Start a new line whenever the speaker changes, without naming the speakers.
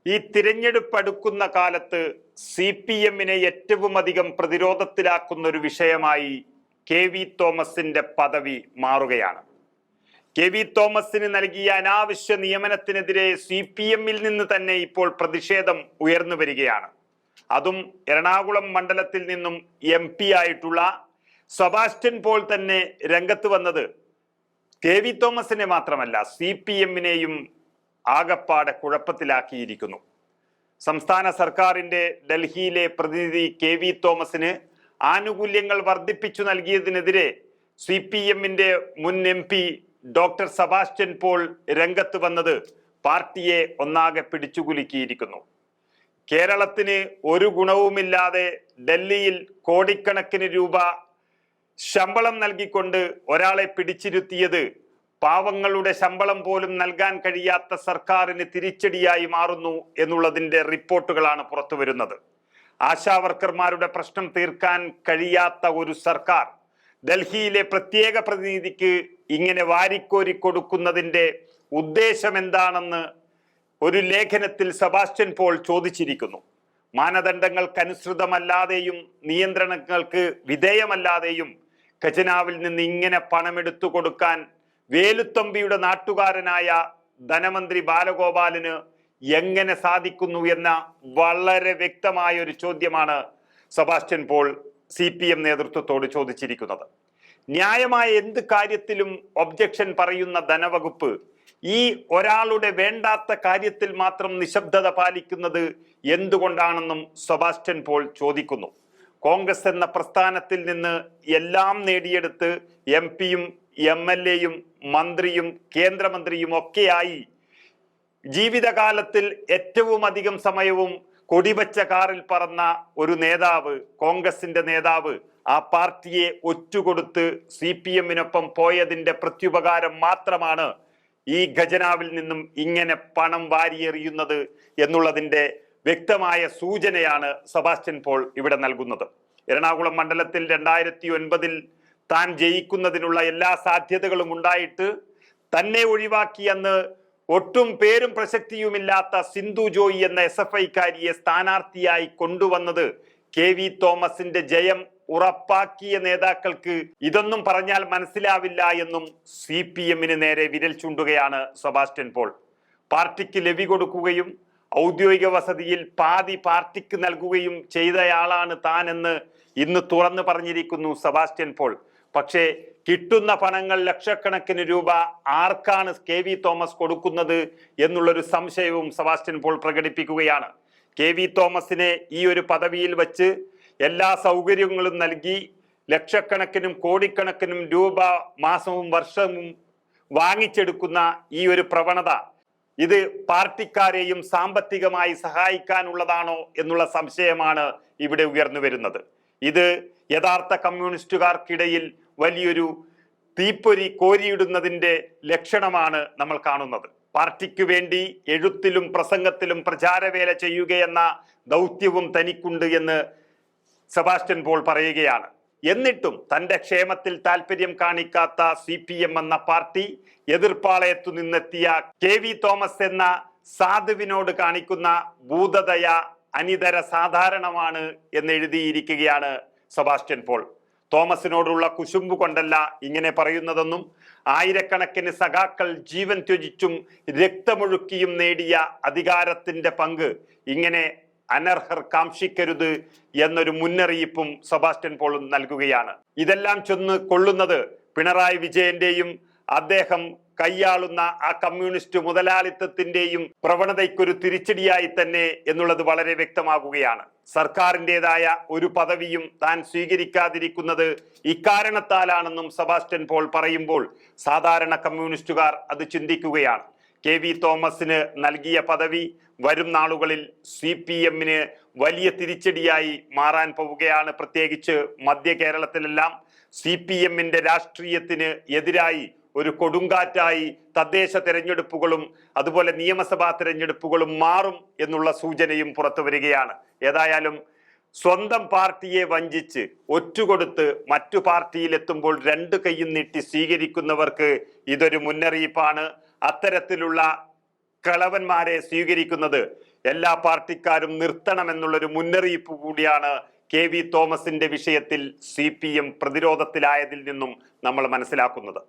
ഈ തിരഞ്ഞെടുപ്പ് അടുക്കുന്ന കാലത്ത് CPM-നെ ഏറ്റവും അധികം പ്രതിരോധത്തിലാക്കുന്ന ഒരു വിഷയമായി KV തോമസിന്റെ പദവി മാറുകയാണ്. KV തോമസിന് നൽകിയ അനാവശ്യ നിയമനത്തിനെതിരെ CPM-ൽ നിന്ന് തന്നെ ഇപ്പോൾ പ്രതിഷേധം ഉയർന്നു വരികയാണ്. അതും എറണാകുളം മണ്ഡലത്തിൽ നിന്നും MP ആയിട്ടുള്ള സെബാസ്റ്റ്യൻ പോൾ തന്നെ രംഗത്ത് വന്നത് KV തോമസിനെ മാത്രമല്ല CPM-നെയും ആകപ്പാടെ കുഴപ്പത്തിലാക്കിയിരിക്കുന്നു. സംസ്ഥാന സർക്കാരിന്റെ ഡൽഹിയിലെ പ്രതിനിധി KV തോമസിന് ആനുകൂല്യങ്ങൾ വർദ്ധിപ്പിച്ചു നൽകിയതിനെതിരെ CPM-ന്റെ മുൻ MP ഡോക്ടർ സെബാസ്റ്റ്യൻ പോൾ രംഗത്ത് വന്നത് പാർട്ടിയെ ഒന്നാകെ പിടിച്ചുകുലുക്കിയിരിക്കുന്നു. കേരളത്തിന് ഒരു ഗുണവുമില്ലാതെ ഡൽഹിയിൽ കോടിക്കണക്കിന് രൂപ ശമ്പളം നൽകിക്കൊണ്ട് ഒരാളെ പിടിച്ചിരുത്തിയത് പാവങ്ങളുടെ ശമ്പളം പോലും നൽകാൻ കഴിയാത്ത സർക്കാരിന് തിരിച്ചടിയായി മാറുന്നു എന്നുള്ളതിന്റെ റിപ്പോർട്ടുകളാണ് പുറത്തു വരുന്നത്. ആശാവർക്കർമാരുടെ പ്രശ്നം തീർക്കാൻ കഴിയാത്ത ഒരു സർക്കാർ ഡൽഹിയിലെ പ്രത്യേക പ്രതിനിധിക്ക് ഇങ്ങനെ വാരിക്കോരി കൊടുക്കുന്നതിന്റെ ഉദ്ദേശം എന്താണെന്ന് ഒരു ലേഖനത്തിൽ സെബാസ്റ്റ്യൻ പോൾ ചോദിച്ചിരിക്കുന്നു. മാനദണ്ഡങ്ങൾക്കനുസൃതമല്ലാതെയും നിയന്ത്രണങ്ങൾക്ക് വിധേയമല്ലാതെയും ഖജനാവിൽ നിന്ന് ഇങ്ങനെ പണമെടുത്തു കൊടുക്കാൻ വേലുത്തമ്പിയുടെ നാട്ടുകാരനായ ധനമന്ത്രി ബാലഗോപാലിന് എങ്ങനെ സാധിക്കുന്നു എന്ന വളരെ വ്യക്തമായ ഒരു ചോദ്യമാണ് സെബാസ്റ്റ്യൻ പോൾ CPM നേതൃത്വത്തോട് ചോദിച്ചിരിക്കുന്നത്. ന്യായമായ എന്ത് കാര്യത്തിലും ഒബ്ജക്ഷൻ പറയുന്ന ധനവകുപ്പ് ഈ ഒരാളുടെ വേണ്ടാത്ത കാര്യത്തിൽ മാത്രം നിശബ്ദത പാലിക്കുന്നത് എന്തുകൊണ്ടാണെന്നും സെബാസ്റ്റ്യൻ പോൾ ചോദിക്കുന്നു. കോൺഗ്രസ് എന്ന പ്രസ്ഥാനത്തിൽ നിന്ന് എല്ലാം നേടിയെടുത്ത് MP-യും MLA-യും മന്ത്രിയും കേന്ദ്രമന്ത്രിയും ഒക്കെയായി ജീവിതകാലത്തിൽ ഏറ്റവും അധികം സമയവും കൊടിവച്ച കാറിൽ പറന്ന ഒരു നേതാവ്, കോൺഗ്രസിന്റെ നേതാവ്, ആ പാർട്ടിയെ ഒറ്റുകൊടുത്ത് CPM-നൊപ്പം പോയതിന്റെ പ്രത്യുപകാരം മാത്രമാണ് ഈ ഖജനാവിൽ നിന്നും ഇങ്ങനെ പണം വാരിയെറിയുന്നത് എന്നുള്ളതിന്റെ വ്യക്തമായ സൂചനയാണ് സെബാസ്റ്റ്യൻ പോൾ ഇവിടെ നൽകുന്നത്. എറണാകുളം മണ്ഡലത്തിൽ 2009-ൽ താൻ ജയിക്കുന്നതിനുള്ള എല്ലാ സാധ്യതകളും ഉണ്ടായിട്ട് തന്നെ ഒഴിവാക്കിയെന്ന് ഒട്ടും പേരും പ്രസക്തിയുമില്ലാത്ത സിന്ധു ജോയി എന്ന SFI-കാരിയെ സ്ഥാനാർത്ഥിയായി കൊണ്ടുവന്നത് KV തോമസിന്റെ ജയം ഉറപ്പാക്കിയ നേതാക്കൾക്ക് ഇതൊന്നും പറഞ്ഞാൽ മനസ്സിലാവില്ല എന്നും CPM-ന് നേരെ വിരൽ ചൂണ്ടുകയാണ് സെബാസ്റ്റ്യൻ പോൾ. പാർട്ടിക്ക് ലവി കൊടുക്കുകയും ഔദ്യോഗിക വസതിയിൽ പാതി പാർട്ടിക്ക് നൽകുകയും ചെയ്തയാളാണ് താൻ എന്ന് ഇന്ന് തുറന്നു പറഞ്ഞിരിക്കുന്നു സെബാസ്റ്റ്യൻ പോൾ. പക്ഷേ കിട്ടുന്ന പണങ്ങൾ ലക്ഷക്കണക്കിന് രൂപ ആർക്കാണ് KV തോമസ് കൊടുക്കുന്നത് എന്നുള്ളൊരു സംശയവും സെബാസ്റ്റ്യൻ പോൾ പ്രകടിപ്പിക്കുകയാണ്. KV തോമസിനെ ഈ ഒരു പദവിയിൽ വച്ച് എല്ലാ സൗകര്യങ്ങളും നൽകി ലക്ഷക്കണക്കിനും കോടിക്കണക്കിനും രൂപ മാസവും വർഷവും വാങ്ങിച്ചെടുക്കുന്ന ഈ ഒരു പ്രവണത ഇത് പാർട്ടിക്കാരെയും സാമ്പത്തികമായി സഹായിക്കാനുള്ളതാണോ എന്നുള്ള സംശയമാണ് ഇവിടെ ഉയർന്നു വരുന്നത്. ഇത് യഥാർത്ഥ കമ്മ്യൂണിസ്റ്റുകാർക്കിടയിൽ വലിയൊരു തീപ്പൊരി കോരിയിടുന്നതിന്റെ ലക്ഷണമാണ് നമ്മൾ കാണുന്നത്. പാർട്ടിക്ക് വേണ്ടി എഴുത്തിലും പ്രസംഗത്തിലും പ്രചാരവേല ചെയ്യുകയെന്ന ദൗത്യവും തനിക്കുണ്ട് എന്ന് സെബാസ്റ്റ്യൻ പോൾ പറയുകയാണ്. എന്നിട്ടും തന്റെ ക്ഷേമത്തിൽ താല്പര്യം കാണിക്കാത്ത CPM എന്ന പാർട്ടി എതിർപ്പാളയത്തു നിന്നെത്തിയ KV തോമസ് എന്ന സാധുവിനോട് കാണിക്കുന്ന ഭൂതദയ അനിതര സാധാരണമാണ് എന്ന് എഴുതിയിരിക്കുകയാണ് സെബാസ്റ്റ്യൻ പോൾ. തോമസിനോടുള്ള കുശുമ്പ് കൊണ്ടല്ല ഇങ്ങനെ പറയുന്നതെന്നും ആയിരക്കണക്കിന് സഖാക്കൾ ജീവൻ ത്യജിച്ചും രക്തമൊഴുക്കിയും നേടിയ അധികാരത്തിന്റെ പങ്ക് ഇങ്ങനെ അനർഹർ കാംക്ഷിക്കരുത് എന്നൊരു മുന്നറിയിപ്പും സെബാസ്റ്റ്യൻ പോൾ നൽകുകയാണ്. ഇതെല്ലാം ചെന്ന് കൊള്ളുന്നത് പിണറായി വിജയന്റെയും അദ്ദേഹം കൈയാളുന്ന ആ കമ്മ്യൂണിസ്റ്റ് മുതലാളിത്തത്തിന്റെയും പ്രവണതയ്ക്കൊരു തിരിച്ചടിയായി തന്നെ എന്നുള്ളത് വളരെ വ്യക്തമാകുകയാണ്. സർക്കാരിൻ്റെതായ ഒരു പദവിയും താൻ സ്വീകരിക്കാതിരിക്കുന്നത് ഇക്കാരണത്താലാണെന്നും സെബാസ്റ്റ്യൻ പോൾ പറയുമ്പോൾ സാധാരണ കമ്മ്യൂണിസ്റ്റുകാർ അത് ചിന്തിക്കുകയാണ്. KV തോമസിന് നൽകിയ പദവി വരും നാളുകളിൽ CPM-ന് വലിയ തിരിച്ചടിയായി മാറാൻ പോവുകയാണ്. പ്രത്യേകിച്ച് മധ്യ കേരളത്തിലെല്ലാം CPM-ന്റെ രാഷ്ട്രീയത്തിന് എതിരായി ഒരു കൊടുങ്കാറ്റായി തദ്ദേശ തെരഞ്ഞെടുപ്പുകളും അതുപോലെ നിയമസഭാ തെരഞ്ഞെടുപ്പുകളും മാറും എന്നുള്ള സൂചനയും പുറത്തു വരികയാണ്. ഏതായാലും സ്വന്തം പാർട്ടിയെ വഞ്ചിച്ച് ഒറ്റുകൊടുത്ത് മറ്റു പാർട്ടിയിലെത്തുമ്പോൾ രണ്ട് കൈയും നീട്ടി സ്വീകരിക്കുന്നവർക്ക് ഇതൊരു മുന്നറിയിപ്പാണ്. അത്തരത്തിലുള്ള കളവന്മാരെ സ്വീകരിക്കുന്നത് എല്ലാ പാർട്ടിക്കാരും നിർത്തണമെന്നുള്ളൊരു മുന്നറിയിപ്പ് കൂടിയാണ് KV തോമസിന്റെ വിഷയത്തിൽ CPM പ്രതിരോധത്തിലായതിൽ നിന്നും നമ്മൾ മനസ്സിലാക്കുന്നത്.